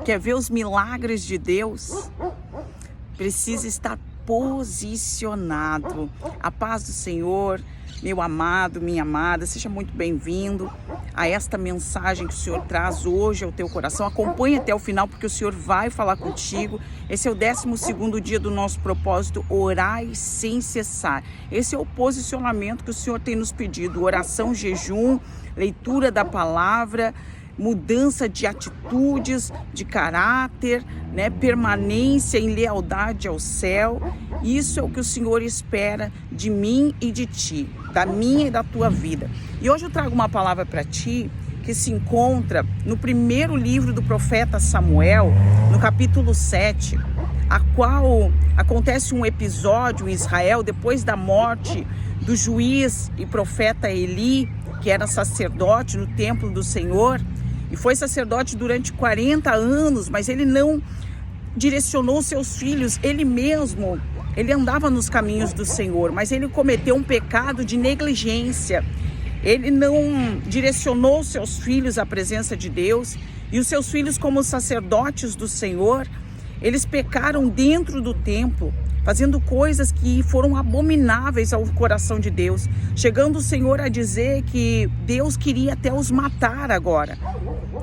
Quer ver os milagres de Deus? Precisa estar posicionado. A paz do Senhor, meu amado, minha amada, seja muito bem-vindo a esta mensagem que o Senhor traz hoje ao teu coração. Acompanhe até o final, porque o Senhor vai falar contigo. Esse é o 12º dia do nosso propósito, orai sem cessar. Esse é o posicionamento que o Senhor tem nos pedido, oração, jejum, leitura da palavra, mudança de atitudes, de caráter, né? Permanência em lealdade ao céu. Isso é o que o Senhor espera de mim e de ti, da minha e da tua vida. E hoje eu trago uma palavra para ti que se encontra no primeiro livro do profeta Samuel, no capítulo 7, a qual acontece um episódio em Israel depois da morte do juiz e profeta Eli, que era sacerdote no templo do Senhor, e foi sacerdote durante 40 anos, mas ele não direcionou seus filhos, ele mesmo, ele andava nos caminhos do Senhor, mas ele cometeu um pecado de negligência. Ele não direcionou seus filhos à presença de Deus, e os seus filhos, como sacerdotes do Senhor, eles pecaram dentro do templo, fazendo coisas que foram abomináveis ao coração de Deus, chegando o Senhor a dizer que Deus queria até os matar agora.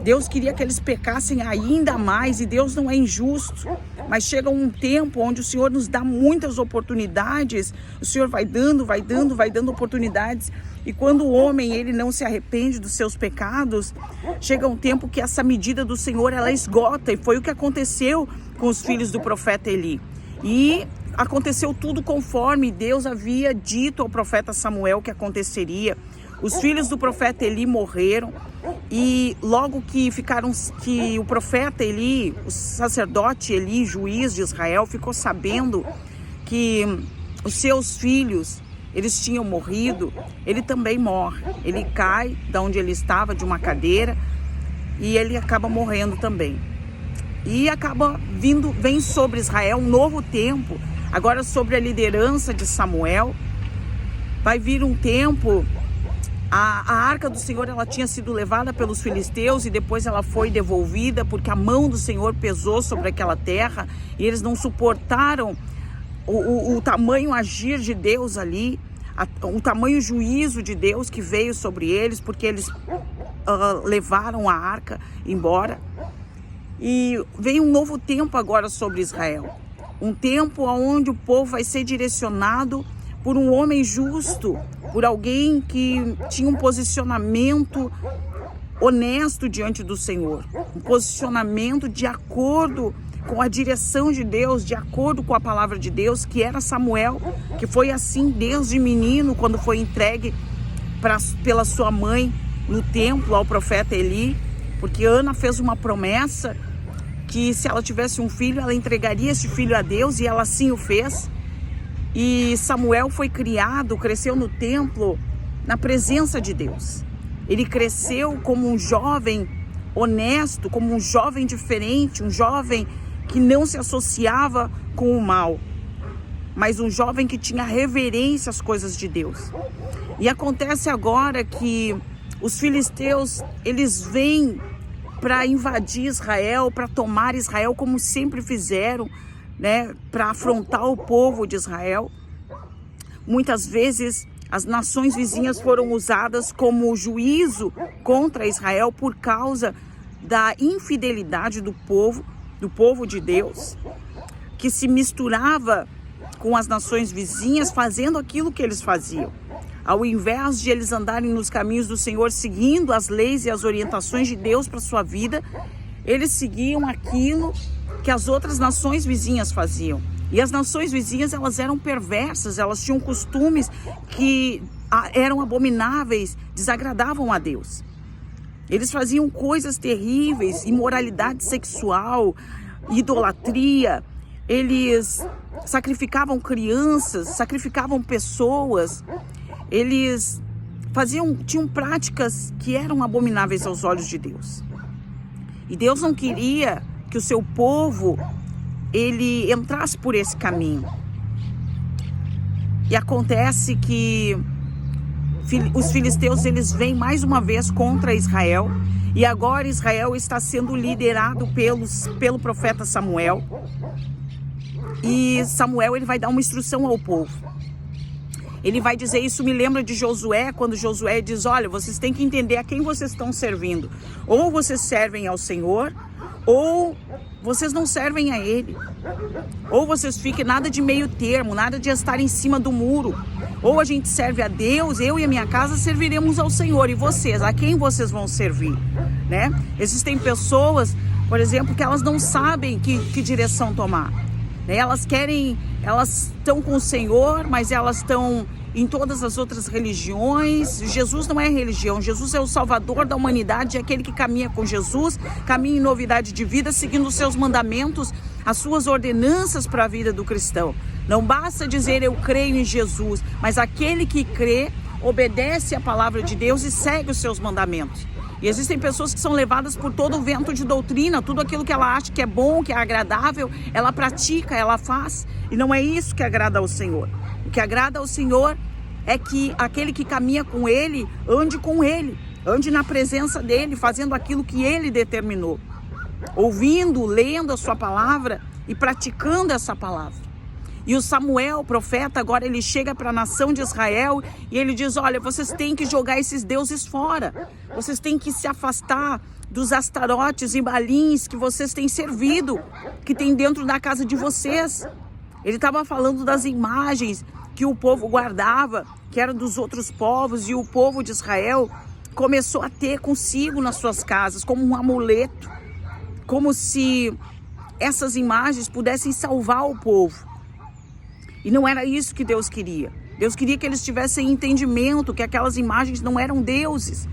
Deus queria que eles pecassem ainda mais, e Deus não é injusto, mas chega um tempo onde o Senhor nos dá muitas oportunidades, o Senhor vai dando oportunidades, e quando o homem ele não se arrepende dos seus pecados, chega um tempo que essa medida do Senhor ela esgota, e foi o que aconteceu com os filhos do profeta Eli. E aconteceu tudo conforme Deus havia dito ao profeta Samuel que aconteceria. Os filhos do profeta Eli morreram, e logo que o profeta Eli, o sacerdote Eli, juiz de Israel, ficou sabendo que os seus filhos, eles tinham morrido, ele também morre. Ele cai da onde ele estava, de uma cadeira, e ele acaba morrendo também. E vem sobre Israel um novo tempo, agora sobre a liderança de Samuel. Vai vir um tempo, a arca do Senhor ela tinha sido levada pelos filisteus e depois ela foi devolvida porque a mão do Senhor pesou sobre aquela terra e eles não suportaram o tamanho agir de Deus ali, o tamanho juízo de Deus que veio sobre eles, porque eles levaram a arca embora. E vem um novo tempo agora sobre Israel, um tempo onde o povo vai ser direcionado por um homem justo, por alguém que tinha um posicionamento honesto diante do Senhor, um posicionamento de acordo com a direção de Deus, de acordo com a palavra de Deus, que era Samuel, que foi assim desde menino, quando foi entregue pela sua mãe no templo ao profeta Eli, porque Ana fez uma promessa que se ela tivesse um filho, ela entregaria esse filho a Deus, e ela assim o fez. E Samuel foi cresceu no templo, na presença de Deus. Ele cresceu como um jovem honesto, como um jovem diferente, um jovem que não se associava com o mal, mas um jovem que tinha reverência às coisas de Deus. E acontece agora que os filisteus, eles vêm para invadir Israel, para tomar Israel, como sempre fizeram, né, para afrontar o povo de Israel. Muitas vezes as nações vizinhas foram usadas como juízo contra Israel por causa da infidelidade do povo de Deus, que se misturava com as nações vizinhas, fazendo aquilo que eles faziam. Ao invés de eles andarem nos caminhos do Senhor, seguindo as leis e as orientações de Deus para a sua vida, eles seguiam aquilo que as outras nações vizinhas faziam. E as nações vizinhas, elas eram perversas, elas tinham costumes que eram abomináveis, desagradavam a Deus. Eles faziam coisas terríveis, imoralidade sexual, idolatria. Eles sacrificavam crianças, sacrificavam pessoas. Eles tinham práticas que eram abomináveis aos olhos de Deus. E Deus não queria que o seu povo ele entrasse por esse caminho. E acontece que os filisteus eles vêm mais uma vez contra Israel, E agora Israel está sendo liderado pelo profeta Samuel. E Samuel, ele vai dar uma instrução ao povo. Ele vai dizer, isso me lembra de Josué, quando Josué diz, olha, vocês têm que entender a quem vocês estão servindo. Ou vocês servem ao Senhor, ou vocês não servem a Ele. Ou vocês fiquem nada de meio termo, nada de estar em cima do muro. Ou a gente serve a Deus, eu e a minha casa serviremos ao Senhor. E vocês, a quem vocês vão servir? Né? Existem pessoas, por exemplo, que elas não sabem que direção tomar. Elas estão com o Senhor, mas elas estão em todas as outras religiões. Jesus não é religião, Jesus é o Salvador da humanidade, é aquele que caminha com Jesus, caminha em novidade de vida, seguindo os seus mandamentos, as suas ordenanças para a vida do cristão. Não basta dizer eu creio em Jesus, mas aquele que crê, obedece à palavra de Deus e segue os seus mandamentos. E existem pessoas que são levadas por todo o vento de doutrina, tudo aquilo que ela acha que é bom, que é agradável, ela pratica, ela faz. E não é isso que agrada ao Senhor. O que agrada ao Senhor é que aquele que caminha com Ele, ande na presença dEle, fazendo aquilo que Ele determinou. Ouvindo, lendo a sua palavra e praticando essa palavra. E o Samuel, o profeta, agora ele chega para a nação de Israel e ele diz, olha, vocês têm que jogar esses deuses fora. Vocês têm que se afastar dos astarotes e balins que vocês têm servido, que tem dentro da casa de vocês. Ele estava falando das imagens que o povo guardava, que eram dos outros povos, e o povo de Israel começou a ter consigo nas suas casas, como um amuleto, como se essas imagens pudessem salvar o povo. E não era isso que Deus queria. Deus queria que eles tivessem entendimento que aquelas imagens não eram deuses,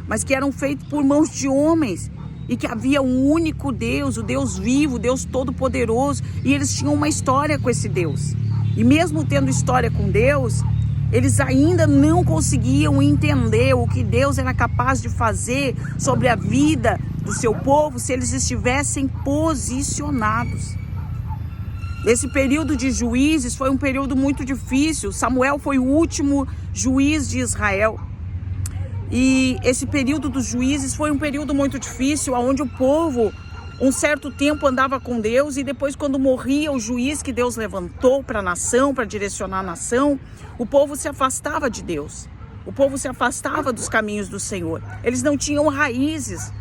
mas que eram feitas por mãos de homens, e que havia um único Deus, o Deus vivo, o Deus todo-poderoso, e eles tinham uma história com esse Deus. E mesmo tendo história com Deus, eles ainda não conseguiam entender o que Deus era capaz de fazer sobre a vida do seu povo se eles estivessem posicionados. Esse período de juízes foi um período muito difícil. Samuel foi o último juiz de Israel. E esse período dos juízes foi um período muito difícil, onde o povo, um certo tempo, andava com Deus, e depois, quando morria o juiz que Deus levantou para a nação, para direcionar a nação, o povo se afastava de Deus. O povo se afastava dos caminhos do Senhor. Eles não tinham raízes.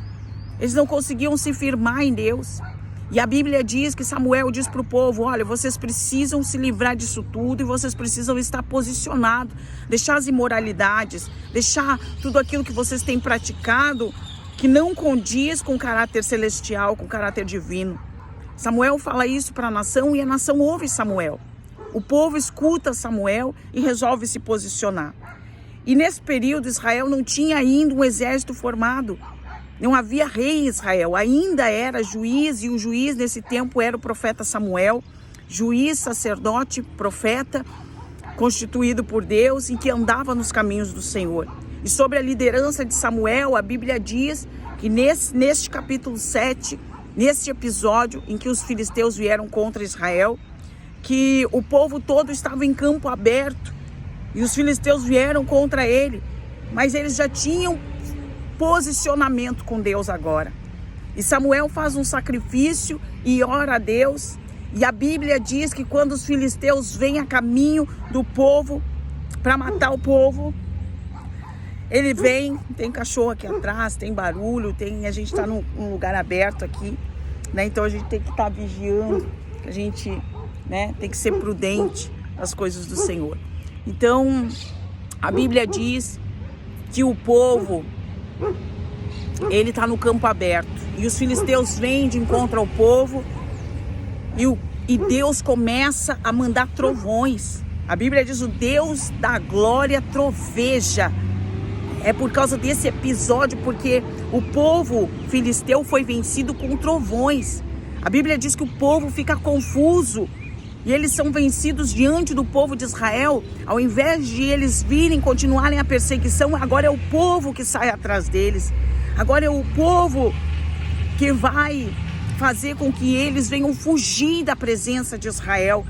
Eles não conseguiam se firmar em Deus. E a Bíblia diz que Samuel diz para o povo, olha, vocês precisam se livrar disso tudo e vocês precisam estar posicionados, deixar as imoralidades, deixar tudo aquilo que vocês têm praticado que não condiz com o caráter celestial, com o caráter divino. Samuel fala isso para a nação e a nação ouve Samuel. O povo escuta Samuel e resolve se posicionar. E nesse período Israel não tinha ainda um exército formado. Não havia rei em Israel, ainda era juiz, e o juiz nesse tempo era o profeta Samuel, juiz, sacerdote, profeta, constituído por Deus e que andava nos caminhos do Senhor. E sobre a liderança de Samuel, a Bíblia diz que neste capítulo 7, neste episódio em que os filisteus vieram contra Israel, que o povo todo estava em campo aberto e os filisteus vieram contra ele, mas eles já tinham posicionamento com Deus agora. E Samuel faz um sacrifício e ora a Deus. E a Bíblia diz que quando os filisteus vêm a caminho do povo para matar o povo, ele vem, tem cachorro aqui atrás, tem barulho, a gente está num lugar aberto aqui, né? Então a gente tem que estar vigiando, a gente, né, tem que ser prudente nas coisas do Senhor. Então a Bíblia diz que o povo, ele está no campo aberto e os filisteus vêm de encontro ao povo e Deus começa a mandar trovões. A Bíblia diz, o Deus da glória troveja. É por causa desse episódio, porque o povo filisteu foi vencido com trovões. A Bíblia diz que o povo fica confuso e eles são vencidos diante do povo de Israel. Ao invés de eles virem, continuarem a perseguição, agora é o povo que sai atrás deles. Agora é o povo que vai fazer com que eles venham fugir da presença de Israel.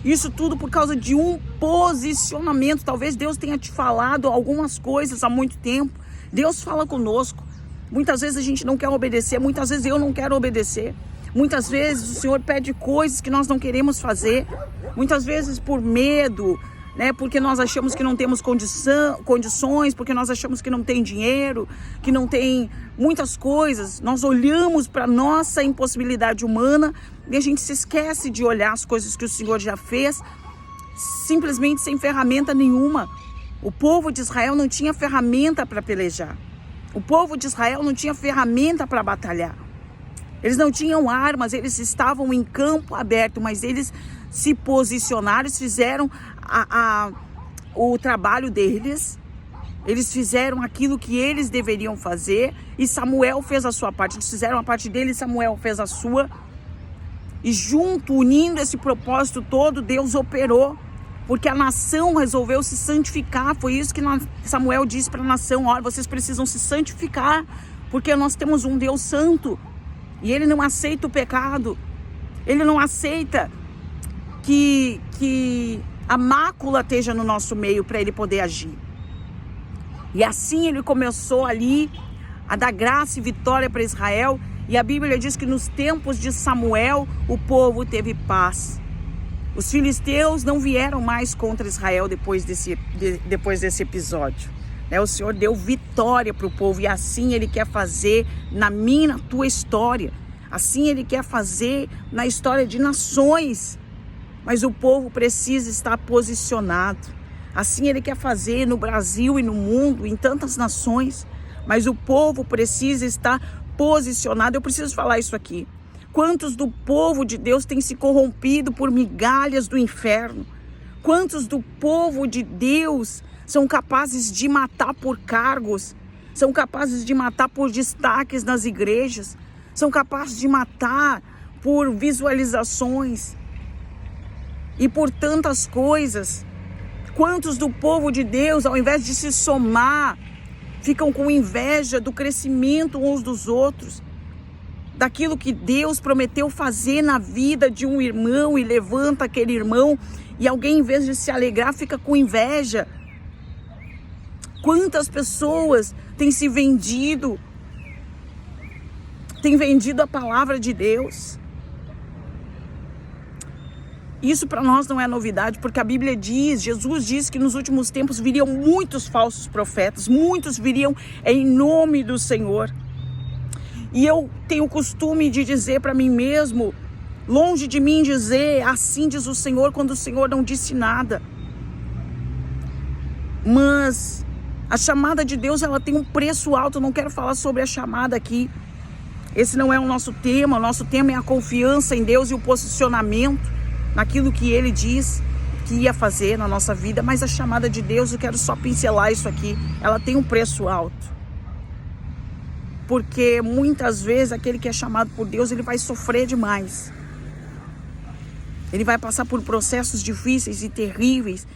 Isso tudo por causa de um posicionamento. Talvez Deus tenha te falado algumas coisas há muito tempo. Deus fala conosco. Muitas vezes a gente não quer obedecer, muitas vezes eu não quero obedecer. Muitas vezes o Senhor pede coisas que nós não queremos fazer. Muitas vezes por medo, né? Porque nós achamos que não temos condições, porque nós achamos que não tem dinheiro, que não tem muitas coisas. Nós olhamos para a nossa impossibilidade humana e a gente se esquece de olhar as coisas que o Senhor já fez, simplesmente sem ferramenta nenhuma. O povo de Israel não tinha ferramenta para pelejar. O povo de Israel não tinha ferramenta para batalhar. Eles não tinham armas, eles estavam em campo aberto, mas eles se posicionaram, eles fizeram o trabalho deles, eles fizeram aquilo que eles deveriam fazer, e Samuel fez a sua parte. Eles fizeram a parte dele e Samuel fez a sua, e junto, unindo esse propósito todo, Deus operou, porque a nação resolveu se santificar. Foi isso que Samuel disse para a nação: olha, vocês precisam se santificar, porque nós temos um Deus santo, e Ele não aceita o pecado, Ele não aceita que a mácula esteja no nosso meio para Ele poder agir. E assim Ele começou ali a dar graça e vitória para Israel, e a Bíblia diz que nos tempos de Samuel o povo teve paz. Os filisteus não vieram mais contra Israel depois desse episódio. O Senhor deu vitória para o povo, e assim Ele quer fazer na minha e na tua história. Assim Ele quer fazer na história de nações. Mas o povo precisa estar posicionado. Assim Ele quer fazer no Brasil e no mundo, em tantas nações. Mas o povo precisa estar posicionado. Eu preciso falar isso aqui. Quantos do povo de Deus têm se corrompido por migalhas do inferno? Quantos do povo de Deus são capazes de matar por cargos? São capazes de matar por destaques nas igrejas? São capazes de matar por visualizações e por tantas coisas? Quantos do povo de Deus, ao invés de se somar, ficam com inveja do crescimento uns dos outros, daquilo que Deus prometeu fazer na vida de um irmão, e levanta aquele irmão, e alguém, em vez de se alegrar, fica com inveja? Quantas pessoas têm se vendido, têm vendido a palavra de Deus? Isso para nós não é novidade, porque a Bíblia diz, Jesus diz que nos últimos tempos viriam muitos falsos profetas, muitos viriam em nome do Senhor. E eu tenho o costume de dizer para mim mesmo, longe de mim dizer, assim diz o Senhor, quando o Senhor não disse nada. Mas a chamada de Deus, ela tem um preço alto. Eu não quero falar sobre a chamada aqui. Esse não é o nosso tema. O nosso tema é a confiança em Deus e o posicionamento naquilo que Ele diz que ia fazer na nossa vida. Mas a chamada de Deus, eu quero só pincelar isso aqui, ela tem um preço alto. Porque muitas vezes aquele que é chamado por Deus, ele vai sofrer demais. Ele vai passar por processos difíceis e terríveis.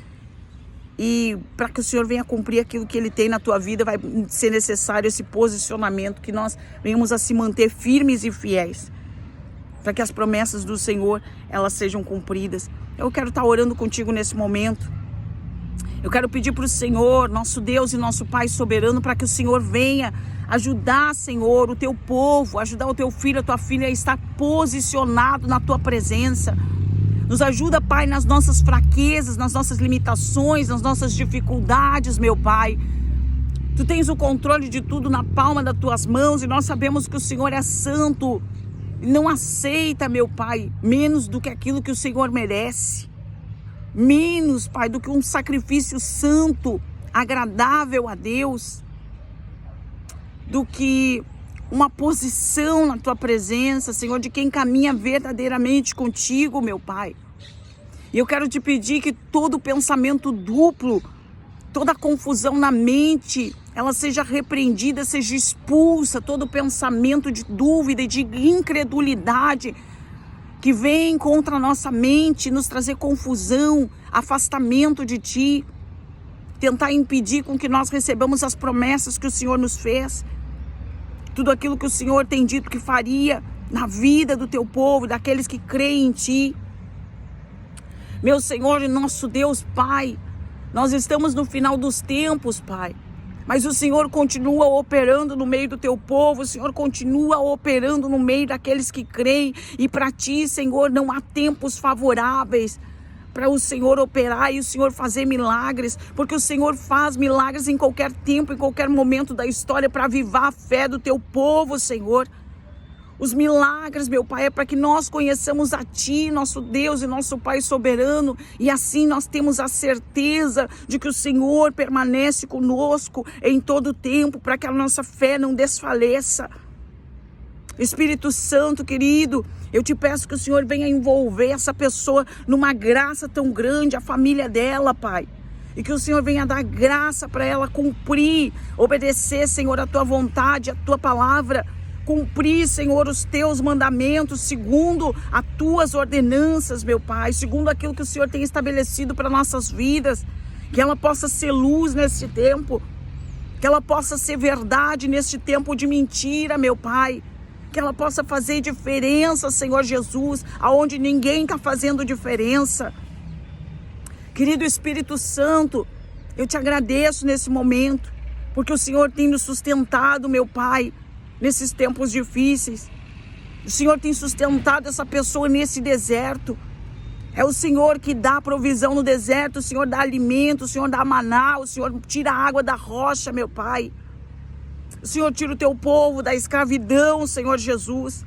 E para que o Senhor venha cumprir aquilo que Ele tem na tua vida, vai ser necessário esse posicionamento, que nós venhamos a se manter firmes e fiéis, para que as promessas do Senhor, elas sejam cumpridas. Eu quero estar orando contigo nesse momento. Eu quero pedir para o Senhor, nosso Deus e nosso Pai soberano, para que o Senhor venha ajudar, Senhor, o teu povo, ajudar o teu filho, a tua filha a estar posicionado na tua presença. Nos ajuda, Pai, nas nossas fraquezas, nas nossas limitações, nas nossas dificuldades, meu Pai. Tu tens o controle de tudo na palma das tuas mãos, e nós sabemos que o Senhor é santo. Não aceita, meu Pai, menos do que aquilo que o Senhor merece. Menos, Pai, do que um sacrifício santo, agradável a Deus, do que uma posição na tua presença, Senhor, de quem caminha verdadeiramente contigo, meu Pai. E eu quero te pedir que todo pensamento duplo, toda confusão na mente, ela seja repreendida, seja expulsa, todo pensamento de dúvida e de incredulidade que vem contra a nossa mente, nos trazer confusão, afastamento de Ti, tentar impedir com que nós recebamos as promessas que o Senhor nos fez, tudo aquilo que o Senhor tem dito que faria na vida do Teu povo, daqueles que creem em Ti. Meu Senhor e nosso Deus, Pai, nós estamos no final dos tempos, Pai. Mas o Senhor continua operando no meio do teu povo, o Senhor continua operando no meio daqueles que creem. E para ti, Senhor, não há tempos favoráveis para o Senhor operar e o Senhor fazer milagres, porque o Senhor faz milagres em qualquer tempo, em qualquer momento da história, para avivar a fé do teu povo, Senhor. Os milagres, meu Pai, é para que nós conheçamos a Ti, nosso Deus e nosso Pai soberano, e assim nós temos a certeza de que o Senhor permanece conosco em todo o tempo, para que a nossa fé não desfaleça. Espírito Santo, querido, eu te peço que o Senhor venha envolver essa pessoa numa graça tão grande, a família dela, Pai. E que o Senhor venha dar graça para ela cumprir, obedecer, Senhor, a Tua vontade, a Tua palavra. Cumprir, Senhor, os Teus mandamentos, segundo as Tuas ordenanças, meu Pai. Segundo aquilo que o Senhor tem estabelecido para nossas vidas. Que ela possa ser luz neste tempo. Que ela possa ser verdade neste tempo de mentira, meu Pai. Que ela possa fazer diferença, Senhor Jesus, aonde ninguém está fazendo diferença. Querido Espírito Santo, eu te agradeço nesse momento, porque o Senhor tem nos sustentado, meu Pai, nesses tempos difíceis. O Senhor tem sustentado essa pessoa nesse deserto. É o Senhor que dá provisão no deserto, o Senhor dá alimento, o Senhor dá maná, o Senhor tira a água da rocha, meu Pai. O Senhor tira o teu povo da escravidão, Senhor Jesus.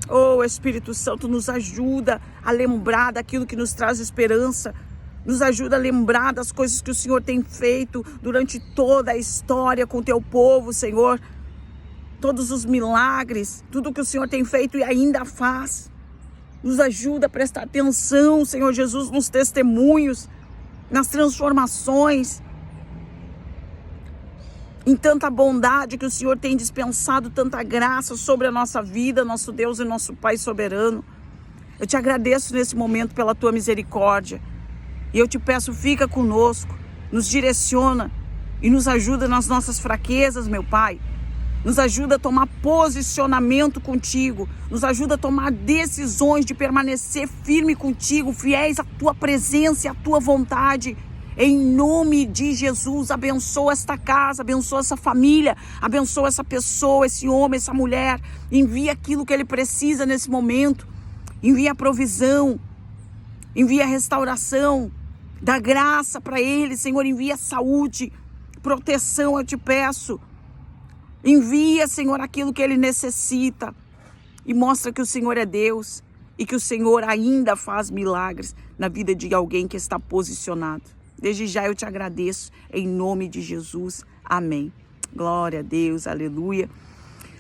Oh, Espírito Santo, nos ajuda a lembrar daquilo que nos traz esperança. Nos ajuda a lembrar das coisas que o Senhor tem feito durante toda a história com o teu povo, Senhor. Todos os milagres, tudo que o Senhor tem feito e ainda faz. Nos ajuda a prestar atenção, Senhor Jesus, nos testemunhos, nas transformações, em tanta bondade que o Senhor tem dispensado, tanta graça sobre a nossa vida, nosso Deus e nosso Pai soberano. Eu te agradeço nesse momento pela tua misericórdia. E eu te peço, fica conosco, nos direciona e nos ajuda nas nossas fraquezas, meu Pai. Nos ajuda a tomar posicionamento contigo. Nos ajuda a tomar decisões de permanecer firme contigo, fiéis à tua presença e à tua vontade. Em nome de Jesus, abençoa esta casa, abençoa essa família, abençoa essa pessoa, esse homem, essa mulher. Envia aquilo que ele precisa nesse momento. Envia a provisão, envia a restauração, dá graça para ele, Senhor. Envia saúde, proteção, eu te peço. Envia, Senhor, aquilo que ele necessita. E mostra que o Senhor é Deus e que o Senhor ainda faz milagres na vida de alguém que está posicionado. Desde já eu te agradeço, em nome de Jesus. Amém. Glória a Deus, aleluia.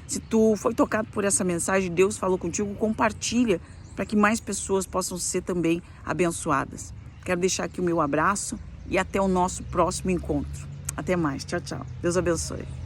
Se tu foi tocado por essa mensagem, Deus falou contigo, compartilha para que mais pessoas possam ser também abençoadas. Quero deixar aqui o meu abraço e até o nosso próximo encontro. Até mais. Tchau, tchau. Deus abençoe.